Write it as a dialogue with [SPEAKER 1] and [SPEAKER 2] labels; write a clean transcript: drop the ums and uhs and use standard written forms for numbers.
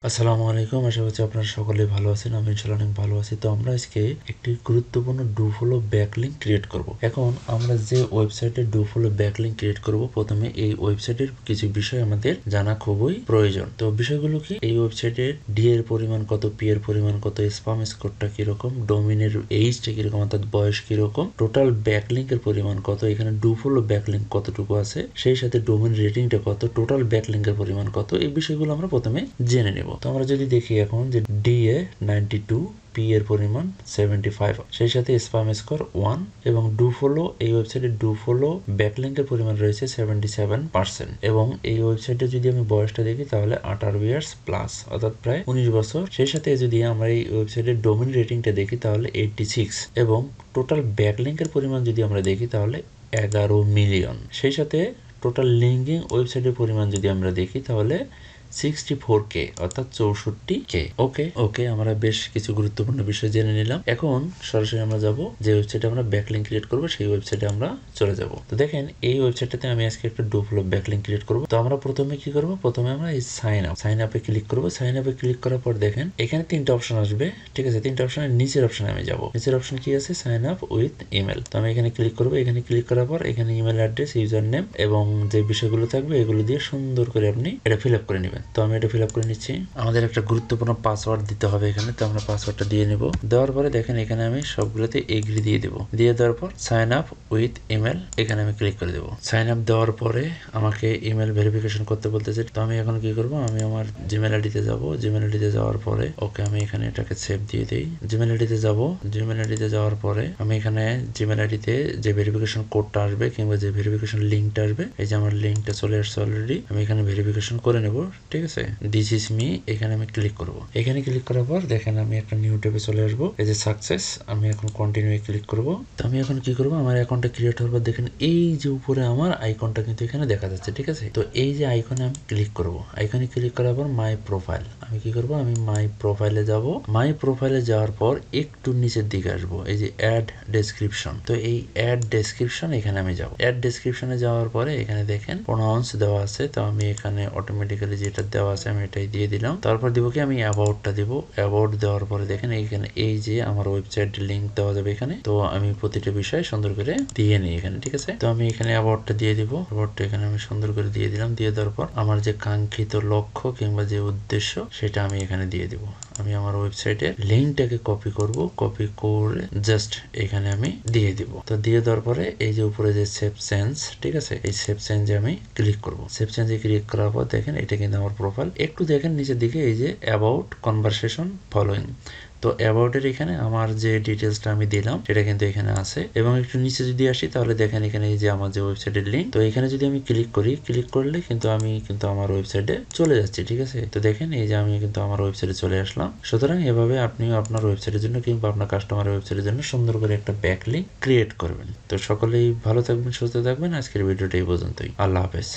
[SPEAKER 1] আসসালামু আলাইকুম, আশা করছি আপনারা সকলেই ভালো আছেন। আমি ইনশাআল্লাহ অনেক ভালো আছি। তো আমরা আজকে একটি গুরুত্বপূর্ণ ডু ফলো ব্যাকলিঙ্ক ক্রিয়েট করব। এখন আমরা যে ওয়েবসাইটে ডু ফলো ব্যাকলিঙ্ক ক্রিয়েট করব, প্রথমে এই ওয়েবসাইটের কিছু বিষয় আমাদের জানা খুবই প্রয়োজন। তো বিষয়গুলো কি, এই ওয়েবসাইটের ডি এর পরিমাণ কত, পি এর পরিমাণ কত, স্প্যাম স্কোরটা কিরকম, ডোমিনের এইজটা কিরকম অর্থাৎ বয়স কিরকম, টোটাল ব্যাকলিঙ্কের পরিমাণ কত, এখানে ডু ফলো ব্যাকলিঙ্ক কতটুকু আছে, সেই সাথে ডোমেন রেটিংটা কত, টোটাল ব্যাকলিঙ্কের পরিমাণ কত, এই বিষয়গুলো আমরা প্রথমে জেনে নেব। তো আমরা যদি দেখি এখন যে ডি এ 92, পি এর পরিমাণ 75, সেই সাথে স্প্যাম স্কোর 1 এবং ডু ফলো, এই ওয়েবসাইটে ডু ফলো ব্যাকলিঙ্কের পরিমাণ রয়েছে 77% এবং এই ওয়েবসাইটে যদি আমি বয়সটা দেখি তাহলে 18 ইয়ার্স প্লাস অর্থাৎ প্রায় 19 বছর। সেই সাথে যদি আমরা এই ওয়েবসাইটের ডোমেন রেটিংটা দেখি তাহলে 86 এবং টোটাল ব্যাকলিঙ্কের পরিমাণ যদি আমরা দেখি তাহলে 11 মিলিয়ন। সেই সাথে টোটাল লিঙ্কিং ওয়েবসাইটের পরিমাণ যদি আমরা দেখি তাহলে 64K অর্থাৎ 64K। ওকে আমরা বেশ কিছু গুরুত্বপূর্ণ বিষয় জেনে নিলাম। এখন সরাসরি আমরা যাব যে ওয়েবসাইটে আমরা ব্যাকলিঙ্ক ক্রিয়েট করব, সেই ওয়েবসাইটে আমরা চলে যাব। তো দেখেন এই ওয়েবসাইটটাতে আমি আজকে একটা ডু ফলো ব্যাকলিঙ্ক ক্রিয়েট করব। তো আমরা প্রথমে কি করব, প্রথমে আমরা এই সাইন আপে ক্লিক করব। সাইন আপে ক্লিক করার পর দেখেন এখানে তিনটা অপশন আসবে, ঠিক আছে। তিনটা অপশনের নিচের অপশনে আমি যাব। নিচের অপশন কি আছে, সাইন আপ উইথ ইমেল। তো আমি এখানে ক্লিক করব। এখানে ক্লিক করার পর এখানে ইমেল অ্যাড্রেস, ইউজার নেম এবং যে বিষয়গুলো থাকবে এগুলো দিয়ে সুন্দর করে আপনি এটা ফিল আপ করে নেবেন। তো আমি এটা ফিল আপ করে নিচ্ছি। আমাদের একটা গুরুত্বপূর্ণ পাসওয়ার্ড দিতে হবে এখানে, তো আমরা পাসওয়ার্ডটা দিয়ে নেব। দেওয়ার পরে দেখেন এখানে আমি সবগুলোতে এগ্রি দিয়ে দেবো। দিয়ে দেওয়ার পর সাইন আপ উইথ ইমেল এখানে আমি ক্লিক করে দেবো। সাইন আপ দেওয়ার পরে আমাকে ইমেল ভেরিফিকেশন করতে বলতেছে। তো আমি এখন কি করব, আমি আমার জিমেল আইডিতে যাব। জিমেল আইডিতে যাওয়ার পরে ওকে আমি এখানে এটাকে সেভ দিয়ে দিই। জিমেল আইডিতে যাব। জিমেল আইডিতে যাওয়ার পরে আমি এখানে জিমেল আইডিতে যে ভেরিফিকেশন কোডটা আসবে কিংবা যে ভেরিফিকেশন লিঙ্কটা আসবে, এই যে আমার লিঙ্কটা চলে আসছে অলরেডি, আমি এখানে ভেরিফিকেশন করে নেব, ঠিক আছে। দিস ইজ মি, এখানে আমি ক্লিক করব। এখানে ক্লিক করার পর দেখেন আমি একটা নিউ ট্যাবে চলে আসবো। এই যে সাকসেস, আমি এখন কন্টিনিউ ক্লিক করব। তো আমি এখন কি করব, আমার অ্যাকাউন্টটা ক্রিয়েট হওয়ার পর দেখেন এই যে উপরে আমার আইকনটা কিন্তু এখানে দেখা যাচ্ছে, ঠিক আছে। তো এই যে আইকনে আমি ক্লিক করব। আইকনে ক্লিক করার পর মাই প্রোফাইল, আমি কি করব, আমি মাই প্রোফাইলে যাব। মাই প্রোফাইলে যাওয়ার পর একটু নিচের দিকে আসবো, এই যে অ্যাড ডেসক্রিপশন। তো এই অ্যাড ডেসক্রিপশন এখানে আমি যাব। অ্যাড ডেসক্রিপশনে যাওয়ার পরে এখানে দেখেন প্রোনাউন্স দেওয়া আছে, তো আমি এখানে অটোমেটিক্যালি যেটা দেওয়া আছে আমি এটাই দিয়ে দিলাম। তারপর দিব কি, আমি অ্যাবাউটটা দিব। অ্যাবাউট দেওয়ার পরে দেখেন এইখানে এই যে আমার ওয়েবসাইট লিংক দেওয়া যাবে এখানে। তো আমি প্রতিটা বিষয় সুন্দর করে দিয়ে নিই এখানে, ঠিক আছে। তো আমি এখানে অ্যাবাউটটা দিয়ে দিব। অ্যাবাউটটা এখানে আমি সুন্দর করে দিয়ে দিলাম। দিয়ে দেওয়ার পর আমার যে কাঙ্ক্ষিত লক্ষ্য কিংবা যে উদ্দেশ্য সেটা আমি এখানে দিয়ে দিব। আমি আমার ওয়েবসাইটের লিঙ্কটাকে কপি করব, কপি করে জাস্ট এখানে আমি দিয়ে দিব। তো দিয়ে দেওয়ার পরে এই যে উপরে যে সেভ চেঞ্জ, ঠিক আছে, এই সেভ চেঞ্জে আমি ক্লিক করব। সেভ চেঞ্জে ক্লিক করার পর দেখেন এটা কিন্তু আমার প্রোফাইল। একটু দেখেন নিচের দিকে এই যে অ্যাবাউট কনভারসেশন ফলোইং, তো অ্যাবাউটের এখানে আমার যে ডিটেলসটা আমি দিলাম সেটা কিন্তু এখানে আছে। এবং একটু নিচে যদি আসি তাহলে দেখেন এখানে এই যে আমার যে ওয়েবসাইটের লিঙ্ক, তো এখানে যদি আমি ক্লিক করি, ক্লিক করলে কিন্তু আমি কিন্তু আমার ওয়েবসাইটে চলে যাচ্ছি, ঠিক আছে। তো দেখেন এই যে আমি কিন্তু আমার ওয়েবসাইটে চলে আসলাম। সুতরাং এভাবে আপনিও আপনার ওয়েবসাইটের জন্য কিংবা আপনার কাস্টমারের ওয়েবসাইটের জন্য সুন্দর করে একটা ব্যাকলিঙ্ক ক্রিয়েট করবেন। তো সকলেই ভালো থাকবেন, সুস্থ থাকবেন। আজকের ভিডিওটা এই পর্যন্তই। আল্লাহ হাফেজ।